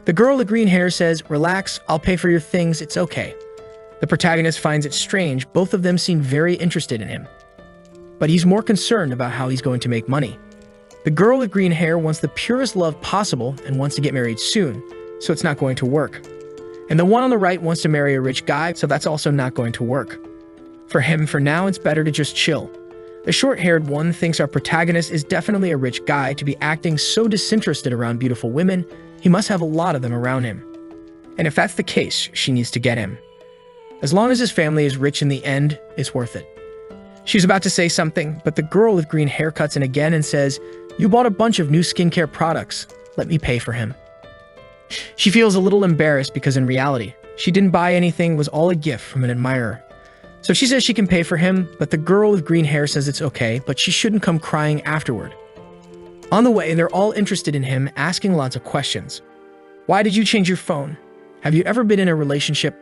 The girl with green hair says, "Relax, I'll pay for your things, it's okay." The protagonist finds it strange, both of them seem very interested in him. But he's more concerned about how he's going to make money. The girl with green hair wants the purest love possible and wants to get married soon, so it's not going to work. And the one on the right wants to marry a rich guy, so that's also not going to work. For him, for now, it's better to just chill. The short-haired one thinks our protagonist is definitely a rich guy to be acting so disinterested around beautiful women. He must have a lot of them around him. And if that's the case, she needs to get him. As long as his family is rich in the end, it's worth it. She's about to say something, but the girl with green hair cuts in again and says, "You bought a bunch of new skincare products. Let me pay for him." She feels a little embarrassed because in reality, she didn't buy anything, it was all a gift from an admirer. So she says she can pay for him, but the girl with green hair says it's okay, but she shouldn't come crying afterward. On the way, they're all interested in him, asking lots of questions. Why did you change your phone? Have you ever been in a relationship?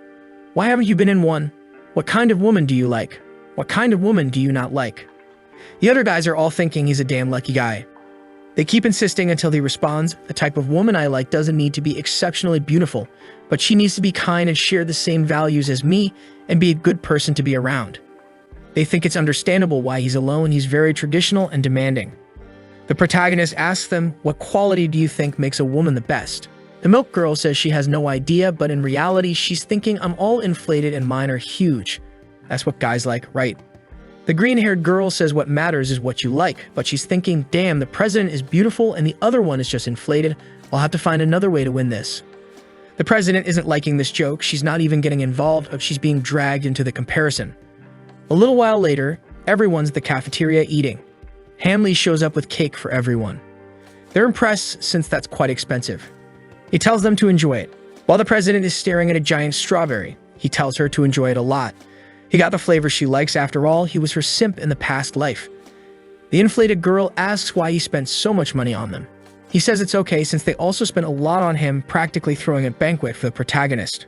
Why haven't you been in one? What kind of woman do you like? What kind of woman do you not like? The other guys are all thinking he's a damn lucky guy. They keep insisting until he responds, "The type of woman I like doesn't need to be exceptionally beautiful, but she needs to be kind and share the same values as me and be a good person to be around." They think it's understandable why he's alone. He's very traditional and demanding. The protagonist asks them, "What quality do you think makes a woman the best?" The milk girl says she has no idea, but in reality, she's thinking, "I'm all inflated and mine are huge." That's what guys like, right? The green-haired girl says what matters is what you like, but she's thinking, "Damn, the president is beautiful and the other one is just inflated. I'll have to find another way to win this." The president isn't liking this joke. She's not even getting involved, but she's being dragged into the comparison. A little while later, everyone's at the cafeteria eating. Hanley shows up with cake for everyone. They're impressed since that's quite expensive. He tells them to enjoy it. While the president is staring at a giant strawberry, he tells her to enjoy it a lot. He got the flavor she likes. After all, he was her simp in the past life. The inflated girl asks why he spent so much money on them. He says it's okay since they also spent a lot on him, practically throwing a banquet for the protagonist.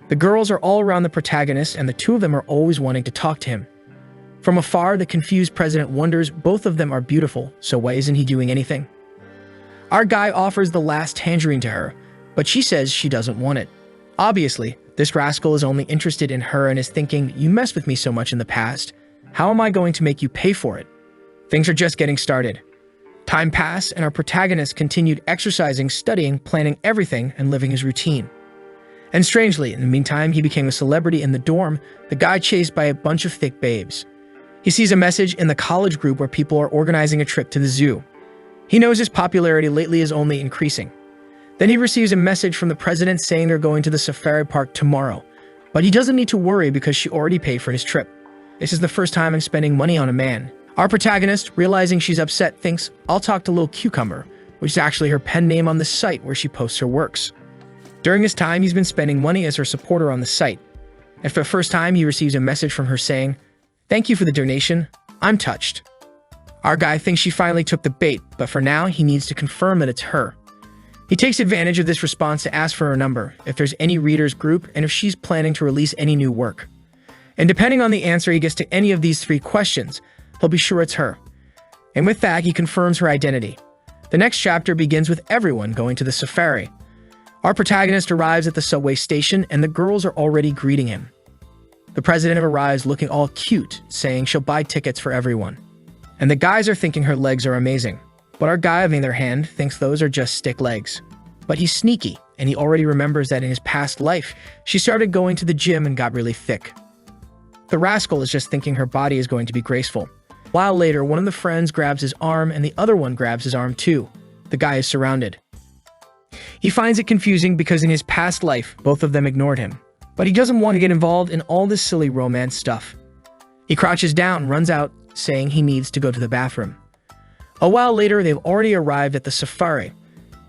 The girls are all around the protagonist and the two of them are always wanting to talk to him. From afar, the confused president wonders both of them are beautiful, so why isn't he doing anything? Our guy offers the last tangerine to her, but she says she doesn't want it. Obviously, this rascal is only interested in her and is thinking, "You messed with me so much in the past. How am I going to make you pay for it?" Things are just getting started. Time passed and our protagonist continued exercising, studying, planning everything, and living his routine. And strangely, in the meantime, he became a celebrity in the dorm, the guy chased by a bunch of thick babes. He sees a message in the college group where people are organizing a trip to the zoo. He knows his popularity lately is only increasing. Then he receives a message from the president saying they're going to the safari park tomorrow. But he doesn't need to worry because she already paid for his trip. This is the first time I'm spending money on a man. Our protagonist, realizing she's upset, thinks, "I'll talk to Little Cucumber," which is actually her pen name on the site where she posts her works. During this time, he's been spending money as her supporter on the site. And for the first time, he receives a message from her saying, "Thank you for the donation. I'm touched." Our guy thinks she finally took the bait, but for now, he needs to confirm that it's her. He takes advantage of this response to ask for her number, if there's any readers group, and if she's planning to release any new work. And depending on the answer he gets to any of these three questions, he'll be sure it's her. And with that, he confirms her identity. The next chapter begins with everyone going to the safari. Our protagonist arrives at the subway station, and the girls are already greeting him. The president arrives looking all cute, saying she'll buy tickets for everyone. And the guys are thinking her legs are amazing. But our guy, on the other hand, thinks those are just stick legs. But he's sneaky, and he already remembers that in his past life, she started going to the gym and got really thick. The rascal is just thinking her body is going to be graceful. A while later, one of the friends grabs his arm, and the other one grabs his arm too. The guy is surrounded. He finds it confusing because in his past life, both of them ignored him. But he doesn't want to get involved in all this silly romance stuff. He crouches down and runs out, saying he needs to go to the bathroom. A while later, they've already arrived at the safari.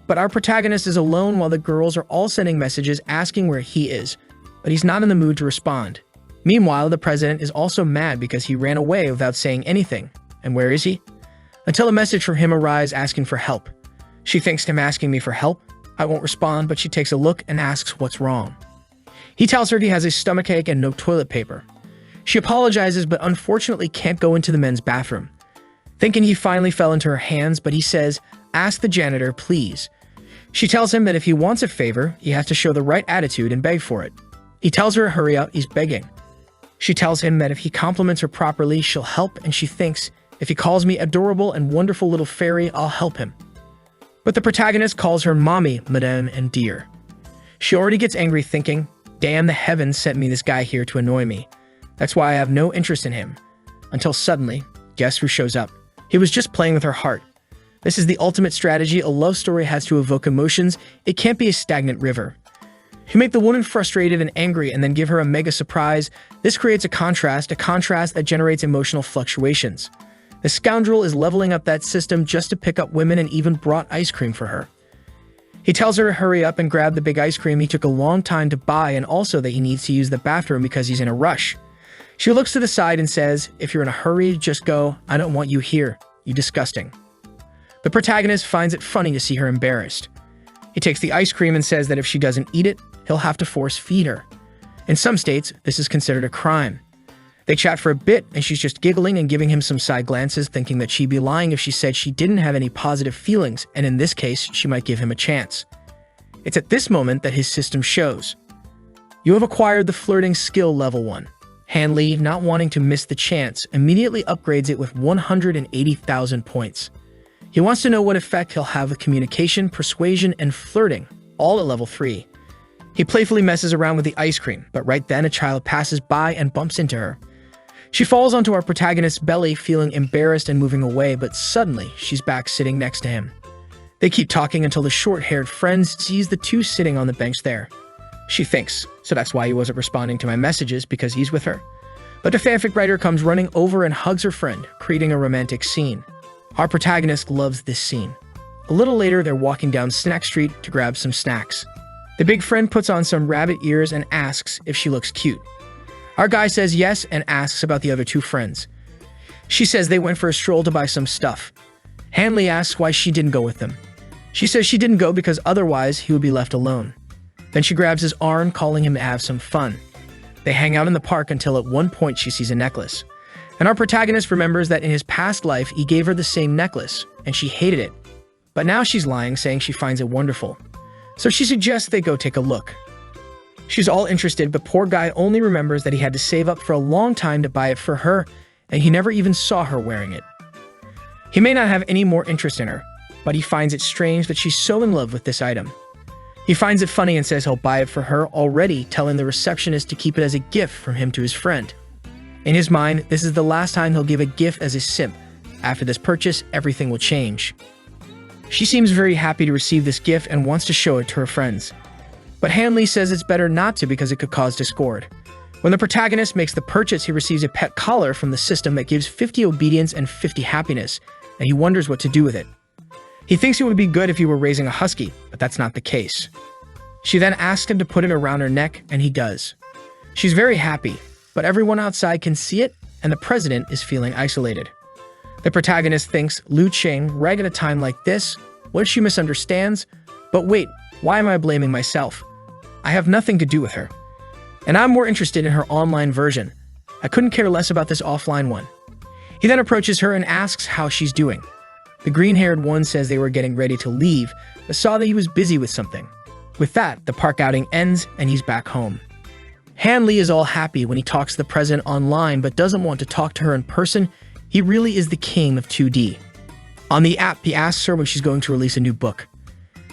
But our protagonist is alone while the girls are all sending messages asking where he is, but he's not in the mood to respond. Meanwhile, the president is also mad because he ran away without saying anything. And where is he? Until a message from him arrives asking for help. She thinks him asking me for help. I won't respond, but she takes a look and asks what's wrong. He tells her he has a stomachache and no toilet paper. She apologizes, but unfortunately can't go into the men's bathroom. Thinking he finally fell into her hands, but he says, "Ask the janitor, please." She tells him that if he wants a favor, he has to show the right attitude and beg for it. He tells her to hurry up, he's begging. She tells him that if he compliments her properly, she'll help, and she thinks, if he calls me adorable and wonderful little fairy, I'll help him. But the protagonist calls her mommy, madame, and dear. She already gets angry thinking, "Damn, the heavens sent me this guy here to annoy me. That's why I have no interest in him." Until suddenly, guess who shows up? He was just playing with her heart. This is the ultimate strategy a love story has to evoke emotions. It can't be a stagnant river. You make the woman frustrated and angry and then give her a mega surprise. This creates a contrast that generates emotional fluctuations. The scoundrel is leveling up that system just to pick up women and even brought ice cream for her. He tells her to hurry up and grab the big ice cream he took a long time to buy, and also that he needs to use the bathroom because he's in a rush. She looks to the side and says, "If you're in a hurry, just go. I don't want you here. You disgusting." The protagonist finds it funny to see her embarrassed. He takes the ice cream and says that if she doesn't eat it, he'll have to force feed her. In some states, this is considered a crime. They chat for a bit, and she's just giggling and giving him some side glances, thinking that she'd be lying if she said she didn't have any positive feelings, and in this case, she might give him a chance. It's at this moment that his system shows. You have acquired the flirting skill level 1. Hanley, not wanting to miss the chance, immediately upgrades it with 180,000 points. He wants to know what effect he'll have with communication, persuasion, and flirting, all at level 3. He playfully messes around with the ice cream, but right then a child passes by and bumps into her. She falls onto our protagonist's belly, feeling embarrassed and moving away, but suddenly she's back sitting next to him. They keep talking until the short-haired friend sees the two sitting on the bench there. She thinks, so that's why he wasn't responding to my messages, because he's with her. But the fanfic writer comes running over and hugs her friend, creating a romantic scene. Our protagonist loves this scene. A little later, they're walking down Snack Street to grab some snacks. The big friend puts on some rabbit ears and asks if she looks cute. Our guy says yes and asks about the other two friends. She says they went for a stroll to buy some stuff. Hanley asks why she didn't go with them. She says she didn't go because otherwise he would be left alone. Then she grabs his arm, calling him to have some fun. They hang out in the park until at one point she sees a necklace. And our protagonist remembers that in his past life he gave her the same necklace, and she hated it. But now she's lying, saying she finds it wonderful. So she suggests they go take a look. She's all interested, but poor guy only remembers that he had to save up for a long time to buy it for her, and he never even saw her wearing it. He may not have any more interest in her, but he finds it strange that she's so in love with this item. He finds it funny and says he'll buy it for her, already telling the receptionist to keep it as a gift from him to his friend. In his mind, this is the last time he'll give a gift as a simp. After this purchase, everything will change. She seems very happy to receive this gift and wants to show it to her friends. But Hanley says it's better not to because it could cause discord. When the protagonist makes the purchase, he receives a pet collar from the system that gives 50 obedience and 50 happiness, and he wonders what to do with it. He thinks it would be good if he were raising a husky, but that's not the case. She then asks him to put it around her neck, and he does. She's very happy, but everyone outside can see it, and the president is feeling isolated. The protagonist thinks Lu Cheng, right at a time like this, what if she misunderstands? But wait, why am I blaming myself? I have nothing to do with her. And I'm more interested in her online version. I couldn't care less about this offline one. He then approaches her and asks how she's doing. The green-haired one says they were getting ready to leave, but saw that he was busy with something. With that, the park outing ends and he's back home. Hanley is all happy when he talks to the president online but doesn't want to talk to her in person. He really is the king of 2D. On the app, he asks her when she's going to release a new book.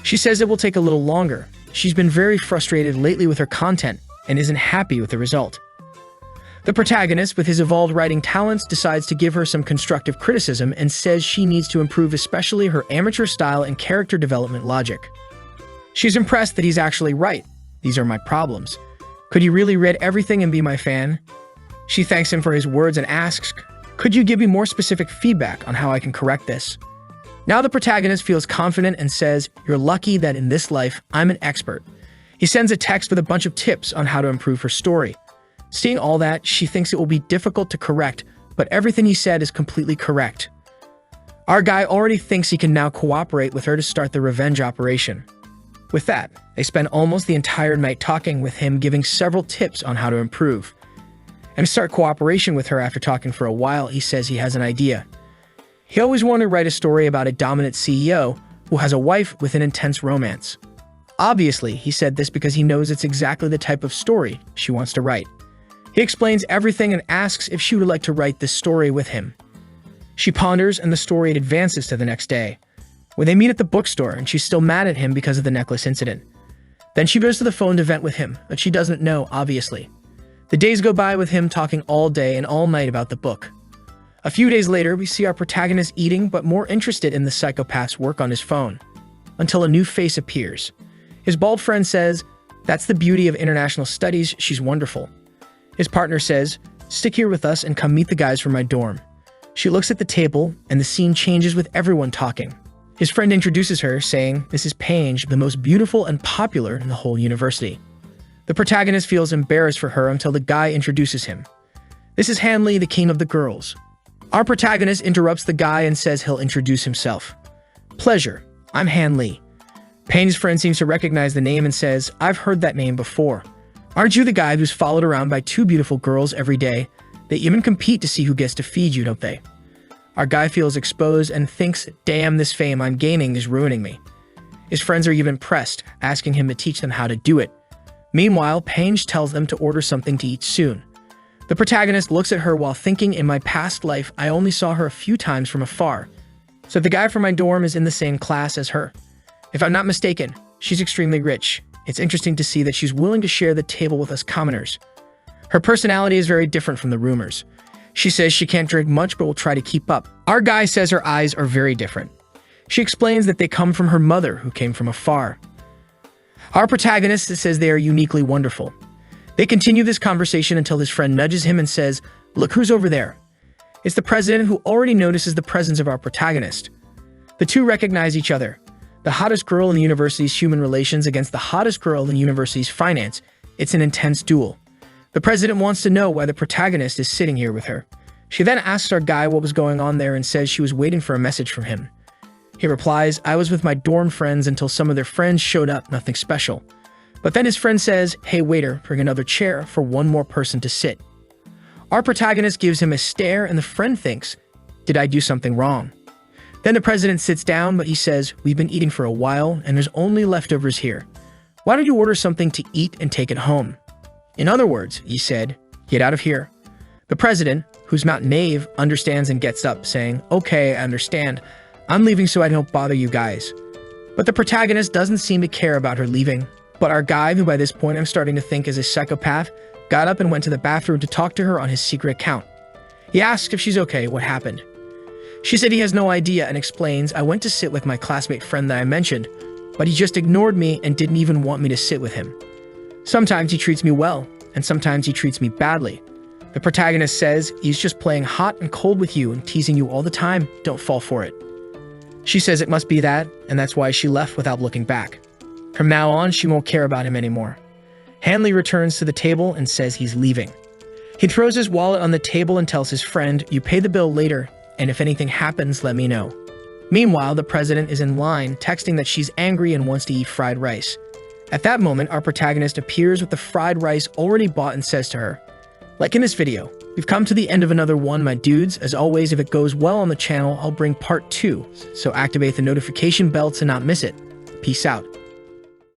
She says it will take a little longer. She's been very frustrated lately with her content and isn't happy with the result. The protagonist, with his evolved writing talents, decides to give her some constructive criticism and says she needs to improve especially her amateur style and character development logic. She's impressed that he's actually right. These are my problems. Could you really read everything and be my fan? She thanks him for his words and asks, could you give me more specific feedback on how I can correct this? Now the protagonist feels confident and says, you're lucky that in this life, I'm an expert. He sends a text with a bunch of tips on how to improve her story. Seeing all that, she thinks it will be difficult to correct, but everything he said is completely correct. Our guy already thinks he can now cooperate with her to start the revenge operation. With that, they spend almost the entire night talking with him, giving several tips on how to improve. And to start cooperation with her after talking for a while, he says he has an idea. He always wanted to write a story about a dominant CEO who has a wife with an intense romance. Obviously, he said this because he knows it's exactly the type of story she wants to write. He explains everything and asks if she would like to write this story with him. She ponders and the story advances to the next day, when they meet at the bookstore and she's still mad at him because of the necklace incident. Then she goes to the phone to vent with him, but she doesn't know, obviously. The days go by with him talking all day and all night about the book. A few days later, we see our protagonist eating but more interested in the psychopath's work on his phone, until a new face appears. His bald friend says, that's the beauty of international studies, she's wonderful. His partner says, stick here with us and come meet the guys from my dorm. She looks at the table and the scene changes with everyone talking. His friend introduces her, saying, this is Paige, the most beautiful and popular in the whole university. The protagonist feels embarrassed for her until the guy introduces him. This is Hanley, the king of the girls. Our protagonist interrupts the guy and says he'll introduce himself. Pleasure, I'm Hanley. Paige's friend seems to recognize the name and says, I've heard that name before. Aren't you the guy who's followed around by two beautiful girls every day? They even compete to see who gets to feed you, don't they? Our guy feels exposed and thinks, damn, this fame I'm gaining is ruining me. His friends are even pressed, asking him to teach them how to do it. Meanwhile, Paige tells them to order something to eat soon. The protagonist looks at her while thinking, in my past life, I only saw her a few times from afar. So the guy from my dorm is in the same class as her. If I'm not mistaken, she's extremely rich. It's interesting to see that she's willing to share the table with us commoners. Her personality is very different from the rumors. She says she can't drink much but will try to keep up. Our guy says her eyes are very different. She explains that they come from her mother, who came from afar. Our protagonist says they are uniquely wonderful. They continue this conversation until his friend nudges him and says, look who's over there. It's the president, who already notices the presence of our protagonist. The two recognize each other. The hottest girl in the university's human relations against the hottest girl in the university's finance. It's an intense duel. The president wants to know why the protagonist is sitting here with her. She then asks our guy what was going on there and says she was waiting for a message from him. He replies, I was with my dorm friends until some of their friends showed up, nothing special. But then his friend says, hey waiter, bring another chair for one more person to sit. Our protagonist gives him a stare and the friend thinks, did I do something wrong? Then the president sits down, but he says, we've been eating for a while and there's only leftovers here. Why don't you order something to eat and take it home? In other words, he said, get out of here. The president, who's not naive, understands and gets up, saying, okay, I understand. I'm leaving so I don't bother you guys. But the protagonist doesn't seem to care about her leaving. But our guy, who by this point I'm starting to think is a psychopath, got up and went to the bathroom to talk to her on his secret account. He asks if she's okay, what happened. She said he has no idea and explains, I went to sit with my classmate friend that I mentioned, but he just ignored me and didn't even want me to sit with him. Sometimes he treats me well, and sometimes he treats me badly. The protagonist says he's just playing hot and cold with you and teasing you all the time. Don't fall for it. She says it must be that, and that's why she left without looking back. From now on, she won't care about him anymore. Hanley returns to the table and says he's leaving. He throws his wallet on the table and tells his friend, you pay the bill later, and if anything happens, let me know. Meanwhile, the president is in line, texting that she's angry and wants to eat fried rice. At that moment, our protagonist appears with the fried rice already bought and says to her, like in this video, we've come to the end of another one, my dudes. As always, if it goes well on the channel, I'll bring part 2, so activate the notification bell to not miss it. Peace out.